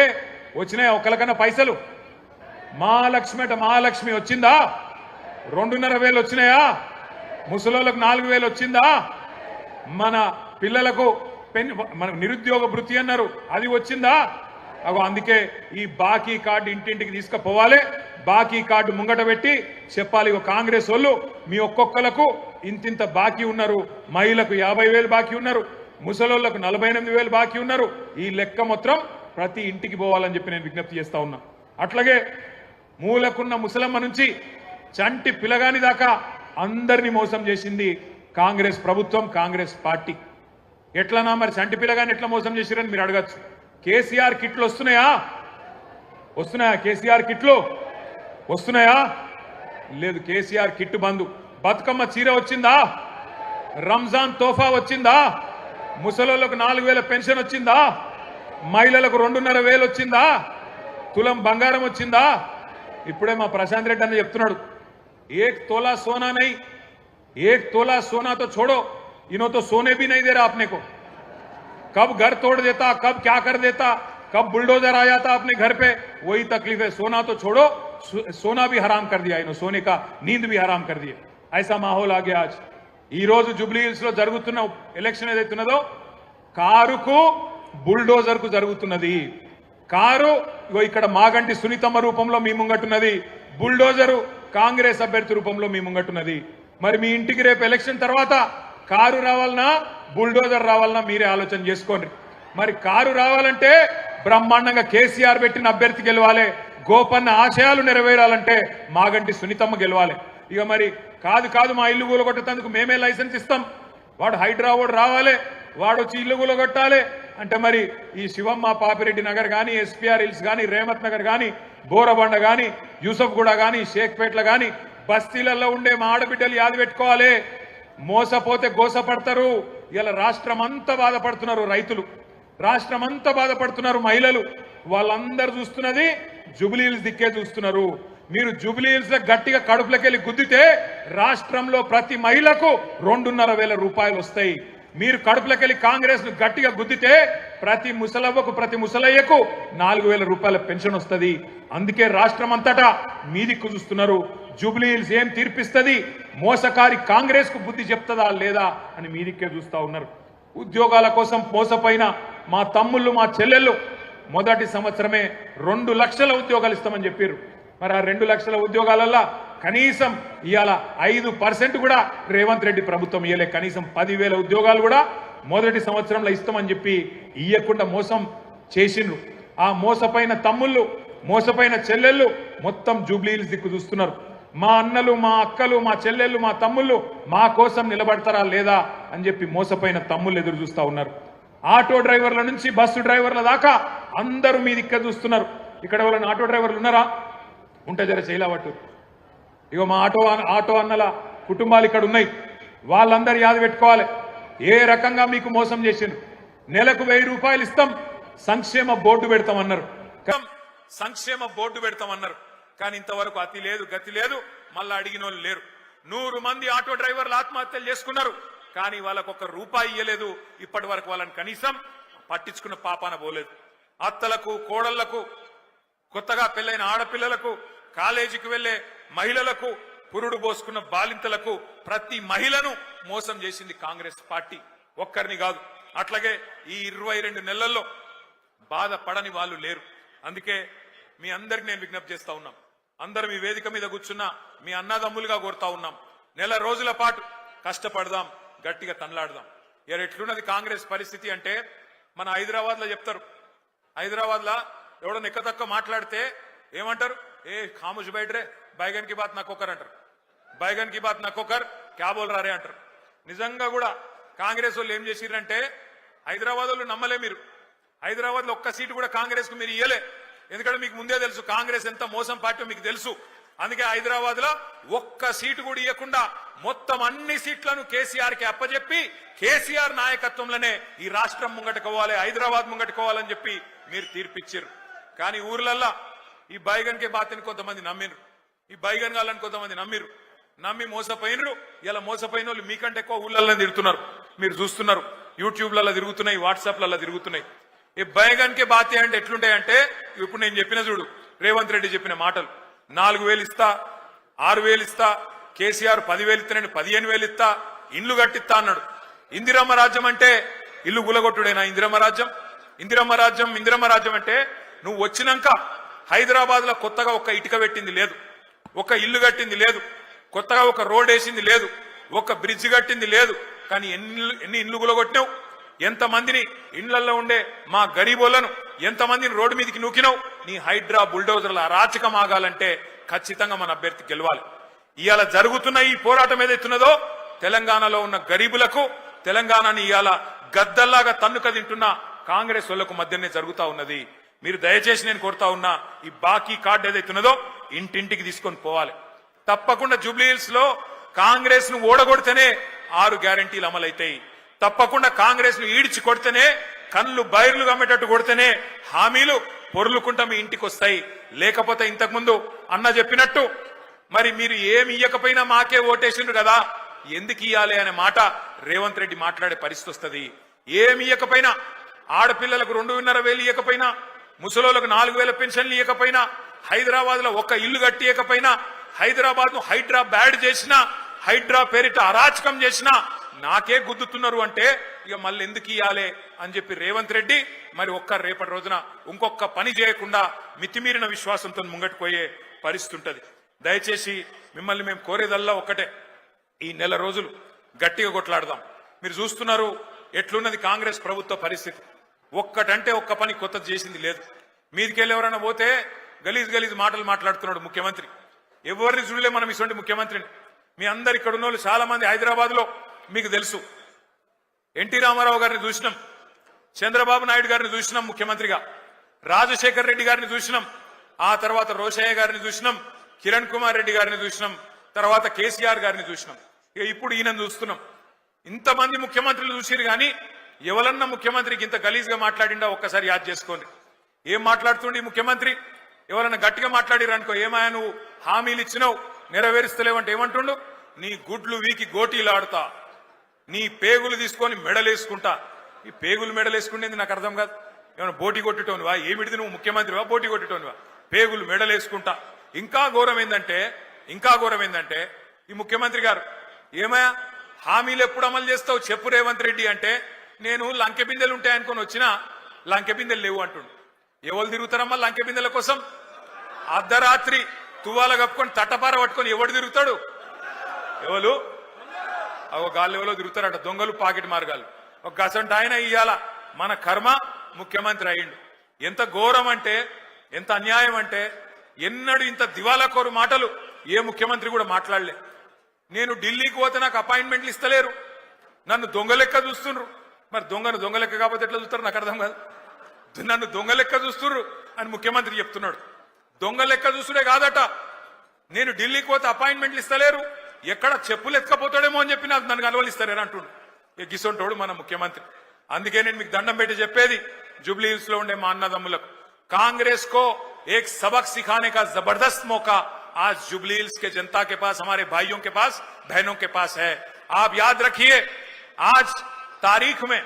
Speaker 3: వచ్చినాయా ఒకరికన్నా పైసలు? మహాలక్ష్మి వచ్చిందా? 2,500 వచ్చినాయా? ముసలోళ్ళకు 4,000 వచ్చిందా? మన పిల్లలకు మన నిరుద్యోగ భృతి అన్నారు, అది వచ్చిందా? అగో అందుకే ఈ బాకీ కార్డు ఇంటింటికి తీసుకుపోవాలి, బాకీ కార్డు ముంగట పెట్టి చెప్పాలి, కాంగ్రెస్ వాళ్ళు మీ ఒక్కొక్కలకు ఇంతింత బాకీ ఉన్నారు, మహిళలకు 50,000 బాకీ ఉన్నారు, ముసలోళ్లకు 48,000 బాకీ ఉన్నారు. ఈ లెక్క మొత్తం ప్రతి ఇంటికి పోవాలని చెప్పి నేను విజ్ఞప్తి చేస్తా ఉన్నా. అట్లాగే మూలకున్న ముసలమ్మ నుంచి చంటి పిల్లగాని దాకా అందరినీ మోసం చేసింది కాంగ్రెస్ ప్రభుత్వం, కాంగ్రెస్ పార్టీ. ఎట్లనా మరి చంటి పిల్లగాని ఎట్లా మోసం చేసిరని మీరు అడగచ్చు. కేసీఆర్ కిట్లు వస్తున్నాయా? కేసీఆర్ కిట్లు వస్తున్నాయా? లేదు, కేసీఆర్ కిట్ బంధు. బతుకమ్మ చీర వచ్చిందా? రంజాన్ తోఫా వచ్చిందా? ముసలోళ్లకు 4,000 పెన్షన్ వచ్చిందా? మహిళలకు 2,500 వచ్చిందా? తులం బంగారం వచ్చిందా? ఇప్పుడే మా ప్రశాంత్ రెడ్డి అన్న చెప్తున్నాడు, 1 तोला सोना नहीं, 1 तोला सोना तो छोड़ो, इन्हों तो सोने भी नहीं दे रहा अपने को. कब घर तोड़ देता, कब क्या कर देता, कब बुलडोजर आ जाता अपने घर पे, वही तकलीफ है. सोना तो छोड़ो, सोना भी हराम कर दिया इन्हों, सोने का नींद भी हराम कर दिया. ऐसा माहौल आ गया आज. ఈ రోజు జూబ్లీ హిల్స్ లో జరుగుతున్న ఎలక్షన్ ఏదైతున్నదో కారుకు బుల్డోజర్ కు జరుగుతున్నది. కారు ఇక్కడ మాగంటి సునీతమ్మ రూపంలో మీ ముంగట్టున్నది, బుల్డోజరు కాంగ్రెస్ అభ్యర్థి రూపంలో మీ ముంగట్టున్నది. మరి మీ ఇంటికి రేపు ఎలక్షన్ తర్వాత కారు రావాలన్నా, బుల్డోజర్ రావాలన్నా మీరే ఆలోచన చేసుకోండి. మరి కారు రావాలంటే బ్రహ్మాండంగా కేసీఆర్ పెట్టిన అభ్యర్థి గెలవాలి, గోపన్న ఆశయాలు నెరవేరాలంటే మాగంటి సునీతమ్మ గెలవాలి. ఇక మరి కాదు మా ఇల్లు కూలగొట్టేందుకు మేమే లైసెన్స్ ఇస్తాం, వాడు హైడ్రా వాడు రావాలి, వాడు వచ్చి ఇల్లు కూలగొట్టాలి అంటే మరి ఈ శివమ్మ పాపిరెడ్డి నగర్ కానీ, ఎస్పీఆర్ హిల్స్ కానీ, రేమత్ నగర్ కానీ, బోరబండ కానీ, యూసఫ్గూడ కానీ, షేక్పేట్ల కానీ బస్తీలలో ఉండే మా ఆడబిడ్డలు యాద పెట్టుకోవాలి. మోసపోతే గోసపడతారు. ఇలా రాష్ట్రం అంతా బాధపడుతున్నారు రైతులు, రాష్ట్రం అంతా బాధపడుతున్నారు మహిళలు. వాళ్ళందరూ చూస్తున్నది జూబ్లీహిల్స్ దిక్కే చూస్తున్నారు. మీరు జూబ్లీహిల్స్ గట్టిగా కడుపులకెళ్ళి గుద్దితే రాష్ట్రంలో ప్రతి మహిళకు 2,500 రూపాయలు వస్తాయి. మీరు కడుపులకెళ్ళి కాంగ్రెస్ ను గట్టిగా గుద్దితే ప్రతి ముసలవ్వకు ప్రతి ముసలయ్యకు 4,000 రూపాయల పెన్షన్ వస్తుంది. అందుకే రాష్ట్రం అంతటా మీ దిక్కు చూస్తున్నారు. జూబ్లీహిల్స్ ఏం తీర్పిస్తుంది, మోసకారి కాంగ్రెస్ కు బుద్ధి చెప్తుందా లేదా అని మీ దిక్కే చూస్తా ఉన్నారు. ఉద్యోగాల కోసం మోసపోయిన మా తమ్ముళ్ళు మా చెల్లెళ్ళు మొదటి సంవత్సరమే 2 లక్షల ఉద్యోగాలు ఇస్తామని చెప్పారు. మరి ఆ 2 లక్షల ఉద్యోగాలల్లో కనీసం ఇవాళ 5% కూడా రేవంత్ రెడ్డి ప్రభుత్వం ఇయ్యలే. కనీసం 10,000 ఉద్యోగాలు కూడా మొదటి సంవత్సరంలో ఇస్తామని చెప్పి ఇయ్యకుండా మోసం చేసిండ్రు. ఆ మోసపోయిన తమ్ముళ్ళు మోసపోయిన చెల్లెళ్ళు మొత్తం జూబ్లీహిల్స్ దిక్కు చూస్తున్నారు. మా అన్నలు మా అక్కలు మా చెల్లెళ్ళు మా తమ్ముళ్ళు మా కోసం నిలబడతారా లేదా అని చెప్పి మోసపోయిన తమ్ముళ్ళు ఎదురు చూస్తా ఉన్నారు. ఆటో డ్రైవర్ల నుంచి బస్సు డ్రైవర్ల దాకా అందరూ మీ దిక్కు చూస్తున్నారు. ఇక్కడ ఎవరైనా ఆటో డ్రైవర్లు ఉన్నారా? ఉంటే జర చేయలేవట్టు. ఇగో మా ఆటో అన్నల కుటుంబాలు ఇక్కడ ఉన్నాయి. వాళ్ళందరూ యాద పెట్టుకోవాలి ఏ రకంగా మీకు మోసం చేసిండ్రు. నెలకు 1000 రూపాయలు ఇస్తాం, సంక్షేమ బోర్డు పెడతామన్నారు. సంక్షేమ బోర్డు పెడతామన్నారు. కానీ ఇంతవరకు అతి లేదు గతి లేదు. మళ్ళా అడిగిన వాళ్ళు లేరు. 100 మంది ఆటో డ్రైవర్లు ఆత్మహత్యలు చేసుకున్నారు. కానీ వాళ్ళకు ఒక్క రూపాయి ఇయ్యలేదు. ఇప్పటి వరకు వాళ్ళని కనీసం పట్టించుకున్న పాపాన పోలేదు. అత్తలకు కోడళ్లకు కొత్తగా పెళ్లైన ఆడపిల్లలకు కాలేజీకి వెళ్లే మహిళలకు పురుడు పోసుకున్న బాలింతలకు ప్రతి మహిళను మోసం చేసింది కాంగ్రెస్ పార్టీ. ఒక్కరిని కాదు. అట్లాగే ఈ 22 నెలల్లో బాధపడని వాళ్ళు లేరు. అందుకే మీ అందరికి నేను విజ్ఞప్తి చేస్తా ఉన్నాం. అందరూ మీ వేదిక మీద కూర్చున్నా మీ అన్నదమ్ములుగా కోరుతా ఉన్నాం. నెల రోజుల పాటు కష్టపడదాం, గట్టిగా తనలాడదాం. ఎట్లున్నది కాంగ్రెస్ పరిస్థితి అంటే మన హైదరాబాద్ లో చెప్తారు. హైదరాబాద్ లో ఎవడో నెక్కతక్క మాట్లాడితే ఏమంటారు? ఏ ఖాముష్ బైట్ రే, బైగన్ కి బాత్ నక్కొకర్ అంటారు. బైగన్ కి బాత్ నక్కొకర్ క్యా బోల్ రా రే అంటారు. నిజంగా కూడా కాంగ్రెస్ వాళ్ళు ఏం చేసిరంటే హైదరాబాద్ వాళ్ళు నమ్మలే. మీరు హైదరాబాద్ లో ఒక్క సీటు కూడా కాంగ్రెస్ కు మీరు ఇయ్యలే. ఎందుకంటే మీకు ముందే తెలుసు కాంగ్రెస్ ఎంత మోసం పార్టీ మీకు తెలుసు. అందుకే హైదరాబాద్ లో ఒక్క సీటు కూడా ఇవ్వకుండా మొత్తం అన్ని సీట్లను కేసీఆర్ కి అప్పచెప్పి కేసీఆర్ నాయకత్వంలోనే ఈ రాష్ట్రం ముంగట్టుకోవాలి, హైదరాబాద్ ముంగట్టుకోవాలని చెప్పి మీరు తీర్పిచ్చారు. కానీ ఊర్లల్లా ఈ బైగన్ కే బాతిని కొంతమంది నమ్మిరు, ఈ బైగన్ గాలని కొంతమంది నమ్మి మోసపోయినరు. ఇలా మోసపోయిన వాళ్ళు మీకంటే ఎక్కువ ఊళ్ళల్లో తిరుగుతున్నారు. మీరు చూస్తున్నారు, యూట్యూబ్లలో తిరుగుతున్నాయి, వాట్సాప్లలో తిరుగుతున్నాయి. ఈ బైగన్ కే బాతి అంటే ఎట్లుంటాయంటే ఇప్పుడు నేను చెప్పిన చూడు, రేవంత్ రెడ్డి చెప్పిన మాటలు 4,000 ఇస్తా, 6,000 ఇస్తా, కేసీఆర్ 10,000 ఇస్తానండి, 15,000 ఇస్తా, ఇండ్లు కట్టిస్తా అన్నాడు. ఇందిరమ్మ రాజ్యం అంటే ఇల్లు గులగొట్టుడేనా? ఇందిరమ్మ రాజ్యం అంటే నువ్వు వచ్చినాక హైదరాబాద్ లో కొత్తగా ఒక ఇటుక పెట్టింది లేదు, ఒక ఇల్లు కట్టింది లేదు, కొత్తగా ఒక రోడ్ వేసింది లేదు, ఒక బ్రిడ్జ్ కట్టింది లేదు. కానీ ఎన్ని ఇండ్లు గులగొట్టినావు? ఎంతమందిని ఇండ్లలో ఉండే మా గరీబోళ్లను ఎంతమందిని రోడ్డు మీదకి నూకినావు? నీ హైడ్రా బుల్డోజర్ల అరాచకం ఆగాలంటే ఖచ్చితంగా మన అభ్యర్థి గెలవాలి. ఇవాళ జరుగుతున్న ఈ పోరాటం ఏదైతున్నదో తెలంగాణలో ఉన్న గరీబులకు, తెలంగాణని ఇవాళ గద్దల్లాగా తన్నుక తింటున్న కాంగ్రెస్ వాళ్లకు మధ్యనే జరుగుతా ఉన్నది. మీరు దయచేసి నేను కోరుతా ఉన్నా, ఈ బాకీ కార్డు ఏదైతున్నదో ఇంటింటికి తీసుకొని పోవాలి. తప్పకుండా జూబ్లీహిల్స్ లో కాంగ్రెస్ ను ఓడగొడితేనే 6 గ్యారంటీలు అమలైతాయి. తప్పకుండా కాంగ్రెస్ ను ఈడ్చి కొడితేనే, కళ్ళు బైర్లు గమ్మేటట్టు కొడితేనే హామీలు పొర్లుకుంటా మీ ఇంటికి వస్తాయి. లేకపోతే ఇంతకుముందు అన్న చెప్పినట్టు మరి మీరు ఏమి ఇయ్యకపోయినా మాకే ఓటేసిండ్రు కదా, ఎందుకు ఇయ్యాలి అనే మాట రేవంత్ రెడ్డి మాట్లాడే పరిస్థితి వస్తుంది. ఏమి ఇయ్యకపోయినా, ఆడపిల్లలకు 2,500 ఇయ్యకపోయినా, ముసలోళ్లకు 4,000 పెన్షన్లు ఇయ్యకపోయినా, హైదరాబాద్ లో ఒక్క ఇల్లు కట్టియకపోయినా, హైదరాబాద్ ను హైడ్రా బ్యాడ్ చేసినా, హైడ్రా పేరిట అరాచకం చేసినా నాకే గుద్దుతున్నారు అంటే ఇక మళ్ళీ ఎందుకు ఇయ్యాలి అని చెప్పి రేవంత్ రెడ్డి మరి రేపటి రోజున ఇంకొక పని చేయకుండా మితిమీరిన విశ్వాసంతో ముంగట్టుపోయే పరిస్థితి ఉంటది. దయచేసి మిమ్మల్ని మేము కోరేదల్లా ఒక్కటే, ఈ నెల రోజులు గట్టిగా కొట్లాడదాం. మీరు చూస్తున్నారు ఎట్లున్నది కాంగ్రెస్ ప్రభుత్వ పరిస్థితి. ఒక్కటంటే ఒక్క పని కొత్తది చేసింది లేదు. మీదికెళ్ళి ఎవరైనా పోతే గలీజ్ మాటలు మాట్లాడుతున్నాడు ముఖ్యమంత్రి. ఎవరిని చూడలే మనం ఇటువంటి ముఖ్యమంత్రిని. మీ అందరు ఇక్కడ ఉన్న వాళ్ళు చాలా మంది హైదరాబాద్ లో మీకు తెలుసు, ఎన్టీ రామారావు గారిని చూసినాం, చంద్రబాబు నాయుడు గారిని చూసినాం ముఖ్యమంత్రిగా, రాజశేఖర్ రెడ్డి గారిని చూసినాం, ఆ తర్వాత రోషయ్య గారిని చూసినాం, కిరణ్ కుమార్ రెడ్డి గారిని చూసినాం, తర్వాత కేసీఆర్ గారిని చూసినాం, ఇక ఇప్పుడు ఈయన చూస్తున్నాం. ఇంతమంది ముఖ్యమంత్రులు చూసిరు కానీ ఎవరన్నా ముఖ్యమంత్రికి ఇంత గలీజ్గా మాట్లాడిండా ఒక్కసారి యాద్ చేసుకోండి. ఏం మాట్లాడుతుండి ముఖ్యమంత్రి? ఎవరన్నా గట్టిగా మాట్లాడిరు అనుకో, ఏమాయా నువ్వు హామీలు ఇచ్చినావు నెరవేరుస్తలేవంటే ఏమంటుండు? నీ గుడ్లు వీకి గోటీలు ఆడుతా, నీ పేగులు తీసుకొని మెడలేసుకుంటా. ఈ పేగులు మెడలేసుకునేది నాకు అర్థం కాదు. ఏమైనా బోటి కొట్టేటోనివా? ఏమిటిది నువ్వు ముఖ్యమంత్రివా? బోటి కొట్టేటోనివా? పేగులు మెడలేసుకుంటా. ఇంకా ఘోరం ఏందంటే ఈ ముఖ్యమంత్రి గారు ఏమయ్యా హామీలు ఎప్పుడు అమలు చేస్తావు చెప్పు రేవంత్ రెడ్డి అంటే, నేను లంకె బిందెలు ఉంటాయనుకొని వచ్చినా లంకె బిందెలు లేవు అంటుండు. ఎవరు తిరుగుతారమ్మా లంకె బిందెల కోసం? అర్ధరాత్రి తువాల కప్పుకొని తట్టపార పట్టుకొని ఎవడు తిరుగుతాడు? ఎవరు గాళ్ళు ఎవరో తిరుగుతారట, దొంగలు పాకెట్ మార్గాలు. ఒక గసంట ఆయన ఇయ్యాల మన కర్మ ముఖ్యమంత్రి అయ్యిండు. ఎంత ఘోరం అంటే, ఎంత అన్యాయం అంటే, ఎన్నడూ ఇంత దివాలాకోరు మాటలు ఏ ముఖ్యమంత్రి కూడా మాట్లాడలే. నేను ఢిల్లీకి పోతే నాకు అపాయింట్మెంట్లు ఇస్తలేరు, నన్ను దొంగ లెక్క చూస్తుండ్రు. మరి దొంగ లెక్క కాకపోతే ఎట్లా చూస్తారు నాకు అర్థం కాదు. నన్ను దొంగ లెక్క చూస్తుండ్రు అని ముఖ్యమంత్రి చెప్తున్నాడు. దొంగ లెక్క చూస్తుండే కాదట, నేను ఢిల్లీకి పోతే అపాయింట్మెంట్లు ఇస్తలేరు, ఎక్కడ చెప్పులు ఎత్తుకపోతాడేమో అని చెప్పి నన్ను కలవలిస్తారేరా అంటుండు. గిసొంటోడు మన ముఖ్యమంత్రి. అందుకే నేను మీకు దండం పెట్టి చెప్పేది జూబ్లీ హిల్స్ లో ఉండే మా అన్నదమ్ములకు, కాంग्रेस को एक सबक सिखाने का जबरदस्त मौका आज जुबली हिल्स के जनता के पास, हमारे भाइयों के पास, बहनों के पास है. आप याद रखिए, आज तारीख में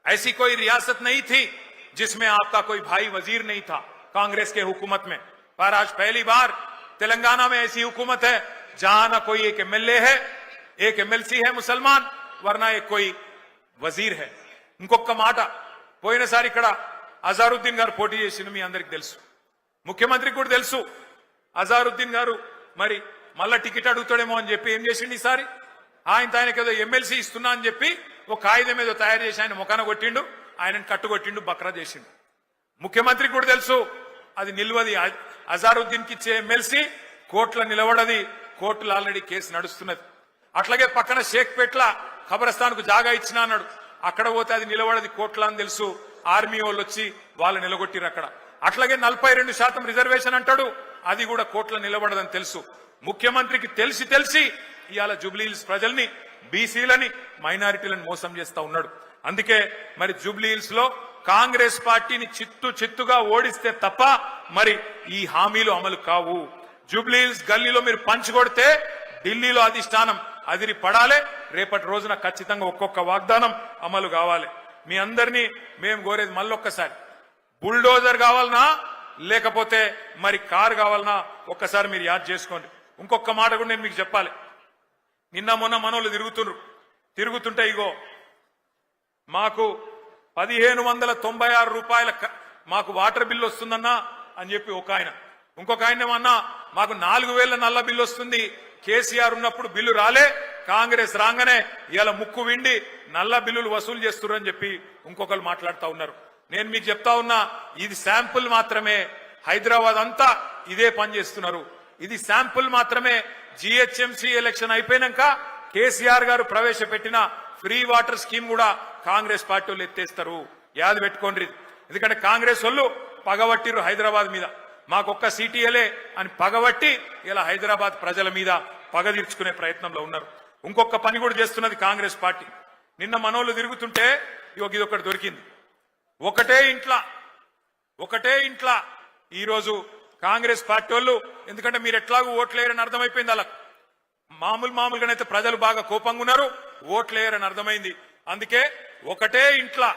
Speaker 3: ऐसी कोई रियासत नहीं थी जिसमें आपका कोई भाई वजीर नहीं था कांग्रेस के हुकूमत में, पर आज पहली बार तेलंगाना में ऐसी हुकूमत है जहां ना कोई एक एमएलए है, एक एमएलसी है मुसलमान, वरना एक कोई वजीर है. ఇంకొక మాట, పోయినసారి ఇక్కడ అజారుద్దీన్ గారు పోటీ చేసింది మీ అందరికి తెలుసు, ముఖ్యమంత్రికి కూడా తెలుసు. అజారుద్దీన్ గారు మరి మళ్ళా టికెట్ అడుగుతాడేమో అని చెప్పి ఏం చేసిండు ఈసారి? ఆయనకి ఏదో ఎమ్మెల్సీ ఇస్తున్నా అని చెప్పి ఒక కాగితం ఏదో తయారు చేసి ఆయన ముఖాన కొట్టిండు, ఆయనను కట్టుకొట్టిండు, బక్రా చేసిండు. ముఖ్యమంత్రికి కూడా తెలుసు అది నిల్వది. అజారుద్దీన్ కి ఇచ్చే ఎమ్మెల్సీ కోర్టులో నిలబడది, కోర్టులో ఆల్రెడీ కేసు నడుస్తున్నది. అట్లాగే పక్కన షేక్పేట్ల ఖబరస్థాన్ కు జాగా ఇచ్చినా అన్నాడు, అక్కడ పోతే అది నిలబడది కోర్టులో అని తెలుసు. ఆర్మీ వాళ్ళు వచ్చి వాళ్ళు నిలగొట్టిరు అక్కడ. అట్లాగే 42% రిజర్వేషన్ అంటాడు, అది కూడా కోర్టులో నిలబడదని తెలుసు. ముఖ్యమంత్రికి తెలిసి ఇవాళ జూబ్లీ హిల్స్ ప్రజల్ని, బీసీలని, మైనారిటీలను మోసం చేస్తా ఉన్నాడు. అందుకే మరి జూబ్లీ హిల్స్ లో కాంగ్రెస్ పార్టీని చిత్తుగా ఓడిస్తే తప్ప మరి ఈ హామీలు అమలు కావు. జూబ్లీ హిల్స్ గల్లీలో మీరు పంచుకొడితే ఢిల్లీలో అధిష్టానం అదిరి పడాలి. రేపటి రోజున ఖచ్చితంగా ఒక్కొక్క వాగ్దానం అమలు కావాలి. మీ అందరినీ మేము కోరేది మళ్ళొక్కసారి, బుల్డోజర్ కావాలనా లేకపోతే మరి కారు కావాలనా ఒక్కసారి మీరు యాద్ చేసుకోండి. ఇంకొక మాట కూడా నేను మీకు చెప్పాలి. నిన్న మొన్న మనోళ్ళు తిరుగుతుంటే ఇగో మాకు 1596 రూపాయల మాకు వాటర్ బిల్లు వస్తుందన్నా అని చెప్పి ఒక ఆయన, ఇంకొక ఆయన ఏమన్నా మాకు 4000 నల్ల బిల్లు వస్తుంది, కేసీఆర్ ఉన్నప్పుడు బిల్లు రాలే, కాంగ్రెస్ రాగానే ఇలా ముక్కు విండి నల్ల బిల్లులు వసూలు చేస్తున్నారు అని చెప్పి ఇంకొకరు మాట్లాడుతూ ఉన్నారు. నేను మీకు చెప్తా ఉన్నా, ఇది శాంపుల్ మాత్రమే. హైదరాబాద్ అంతా ఇదే పని చేస్తున్నారు. ఇది శాంపుల్ మాత్రమే. జిహెచ్ఎంసీ ఎలక్షన్ అయిపోయినాక కేసీఆర్ గారు ప్రవేశపెట్టిన ఫ్రీ వాటర్ స్కీమ్ కూడా కాంగ్రెస్ పార్టీ వాళ్ళు ఎత్తేస్తారు. యాద పెట్టుకోండి. ఎందుకంటే కాంగ్రెస్ వాళ్ళు పగబట్టిరు హైదరాబాద్ మీద, మాకొక్క సీటీఎలే అని పగబట్టి ఇలా హైదరాబాద్ ప్రజల మీద పగ తీర్చుకునే ప్రయత్నంలో ఉన్నారు. ఇంకొక పని కూడా చేస్తున్నది కాంగ్రెస్ పార్టీ. నిన్న మనోళ్ళు తిరుగుతుంటే ఇదొకటి దొరికింది. ఒకటే ఇంట్లా ఈరోజు కాంగ్రెస్ పార్టీ వాళ్ళు, ఎందుకంటే మీరు ఎట్లాగూ ఓట్లేరని అర్థమైపోయింది అలా, మామూలుగానైతే ప్రజలు బాగా కోపంగా ఉన్నారు, ఓట్లేరని అర్థమైంది. అందుకే ఒకటే ఇంట్లా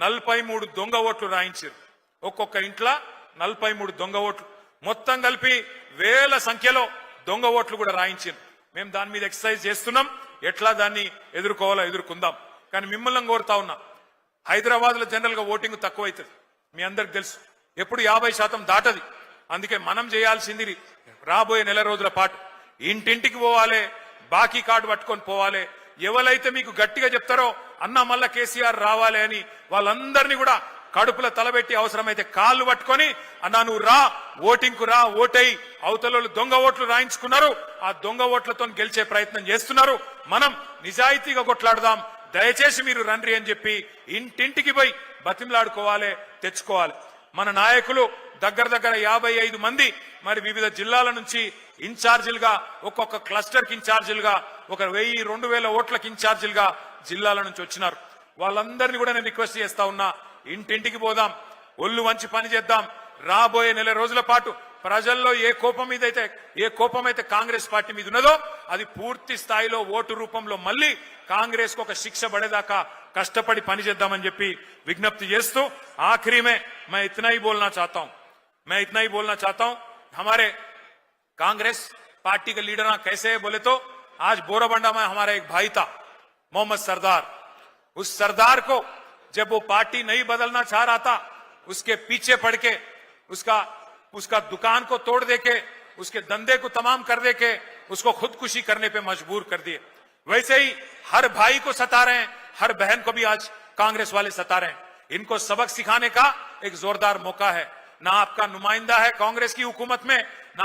Speaker 3: 43 దొంగ ఓట్లు రాయించారు. ఒక్కొక్క ఇంట్లో 43 దొంగ ఓట్లు, మొత్తం కలిపి వేల సంఖ్యలో దొంగ ఓట్లు కూడా రాయించారు. మేము దాని మీద ఎక్సర్సైజ్ చేస్తున్నాం, ఎట్లా దాన్ని ఎదుర్కోవాలో ఎదుర్కొందాం. కానీ మిమ్మల్ని కోరుతా ఉన్నా, హైదరాబాద్ లో జనరల్ గా ఓటింగ్ తక్కువ అవుతుంది, మీ అందరికి తెలుసు, ఎప్పుడు 50% దాటది. అందుకే మనం చేయాల్సింది రాబోయే నెల రోజుల పాటు ఇంటింటికి పోవాలి, బాకీ కార్డు పట్టుకొని పోవాలి. ఎవరైతే మీకు గట్టిగా చెప్తారో అన్న మళ్ళా కేసీఆర్ రావాలి అని వాళ్ళందరినీ కూడా కడుపుల తలబెట్టి అవసరమైతే కాళ్ళు పట్టుకొని అన్నా నువ్వు రా, ఓటింగ్ కు రా, ఓటై అవతల దొంగ ఓట్లు రాయించుకున్నారు, ఆ దొంగ ఓట్లతో గెలిచే ప్రయత్నం చేస్తున్నారు. మనం నిజాయితీగా కొట్లాడదాం, దయచేసి మీరు రండి అని చెప్పి ఇంటింటికి పోయి బతిమలాడుకోవాలి, తెచ్చుకోవాలి. మన నాయకులు దగ్గర 55 మంది మరి వివిధ జిల్లాల నుంచి ఇన్ఛార్జీలుగా ఒక్కొక్క క్లస్టర్ కి ఇన్ఛార్జీలుగా 1000-2000 ఓట్లకి ఇన్ఛార్జీలుగా జిల్లాల నుంచి వచ్చినారు. వాళ్ళందరినీ కూడా నేను రిక్వెస్ట్ చేస్తా ఉన్నా, ఇంటింటికి పోదాం, ఒళ్ళు వంచి పని చేద్దాం. రాబోయే నెల రోజుల పాటు ప్రజల్లో ఏ కోపం అయితే కాంగ్రెస్ పార్టీ మీద ఉన్నదో అది పూర్తి స్థాయిలో ఓటు రూపంలో మళ్ళీ కాంగ్రెస్ కు ఒక శిక్ష పడేదాకా కష్టపడి పని చేద్దామని చెప్పి విజ్ఞప్తి చేస్తూ आखिरी में मैं इतना ही बोलना चाहता हूं हमारे कांग्रेस पार्टी के लीडर कैसे है बोले तो आज बोराबंडा में हमारा एक भाई था मोहम्मद सरदार. उस सरदार को जब वो पार्टी नहीं बदलना चाह रहा था उसके पीछे पड़ के उसका दुकान को तोड़ देके उसके धंधे को तमाम कर देके उसको खुदकुशी करने पे मजबूर कर दिए. वैसे ही हर भाई को सता रहे हैं, हर बहन को भी आज कांग्रेस वाले सता रहे हैं. इनको सबक सिखाने का एक जोरदार मौका है. ना आपका नुमाइंदा है कांग्रेस की हुकूमत में, ना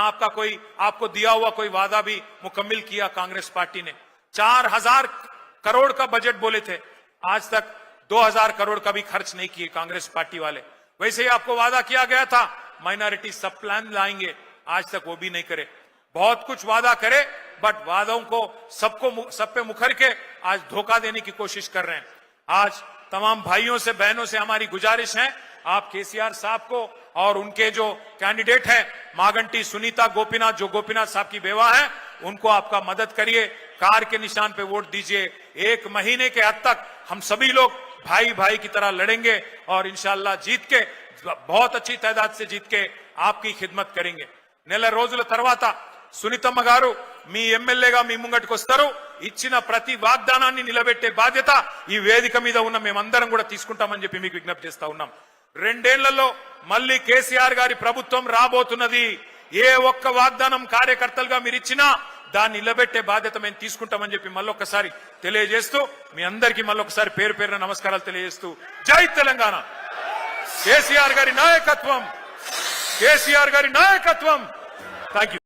Speaker 3: आपको दिया हुआ कोई वादा भी मुकम्मिल किया कांग्रेस पार्टी ने. 4000 करोड़ का बजट बोले थे, आज तक 2000 करोड़ का भी खर्च नहीं किए कांग्रेस पार्टी वाले. वैसे ही आपको वादा किया गया था माइनॉरिटी सब प्लान लाएंगे, आज तक वो भी नहीं करे. बहुत कुछ वादा करे बट वादों को सब पे मुखर के आज धोखा देने की कोशिश कर रहे हैं. आज तमाम भाइयों से बहनों से हमारी गुजारिश है, आप केसीआर साहब को और उनके जो कैंडिडेट हैं मागंटी सुनीता गोपीनाथ, जो गोपीनाथ साहब की बेवा है, उनको आपका मदद करिए, कार के निशान पे वोट दीजिए. 1 महीने के हद तक हम सभी लोग भाई की तरह लड़ेंगे और इंशाल्लाह जीत के बहुत अच्छी तादाद से जीत के आपकी खिदमत करेंगे. నెల రోజుల తర్వాత సునీతమ్మ గారు మీ ఎమ్మెల్యేగా మీ ముంగటికి వస్తారు. ఇచ్చిన ప్రతి వాగ్దానాన్ని నిలబెట్టే బాధ్యత ఈ వేదిక మీద ఉన్న మేమందరం కూడా తీసుకుంటామని చెప్పి మీకు విజ్ఞప్తి చేస్తా ఉన్నాం. 2 ఏళ్లలో మళ్ళీ కేసీఆర్ గారి ప్రభుత్వం రాబోతున్నది. ఏ ఒక్క వాగ్దానం కార్యకర్తలుగా మీరు ఇచ్చినా దాన్ని నిలబెట్టే బాధ్యత మేము తీసుకుంటామని చెప్పి మళ్ళొక్కసారి తెలియజేస్తూ మీ అందరికీ మళ్ళొక్కసారి పేరు పేరున నమస్కారాలు తెలియజేస్తూ జై తెలంగాణ. కేసీఆర్ గారి నాయకత్వం. Thank you.